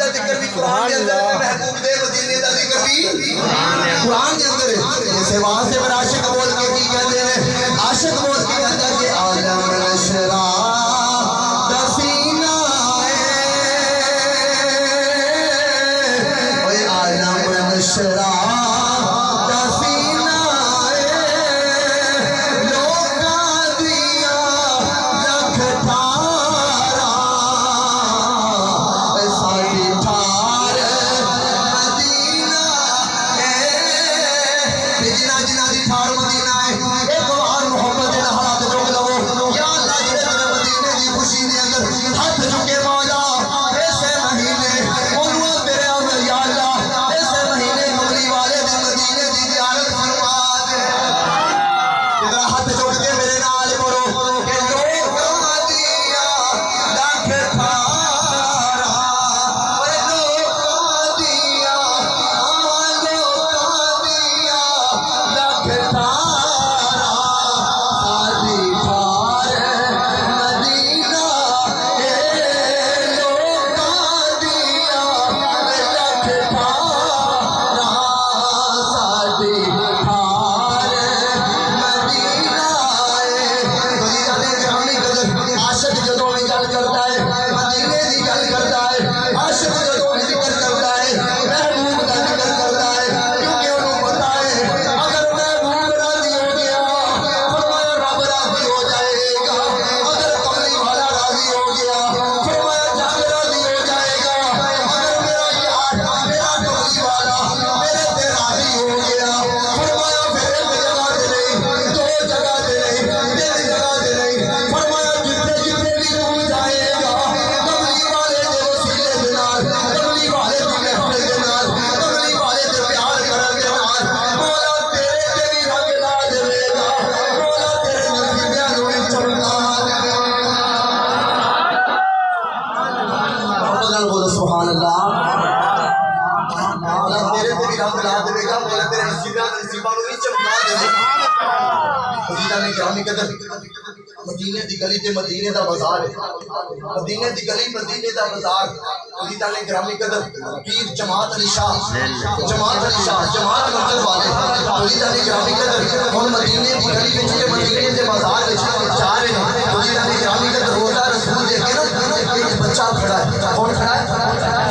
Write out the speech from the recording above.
دا ذکر بھی قرآن دے اندر ہے، محبوب دے مدینے دا ذکر بھی قرآن دے اندر ہے۔ اسے واسطے پر عاشق بول کے کی کہتے ہیں، عاشق بول کے کہتا ہے کہ عالم نشرا دسینہ اے عالم نشرا مدینے دی گلی تے مدینے دا بازار مدینے دی گلی مدینے دا بازار عزیزاں نے گرامی قدر پیر جماعت علی شاہ جماعت مسجد والے عزیزاں نے گرامی قدر ہن مدینے دی گلی وچ تے مدینے دے بازار وچ جا رہے ہیں عزیزاں نے گرامی قدر روزہ رسول دیکھ کے نا ایک بچہ کھڑا ہے کون کھڑا ہے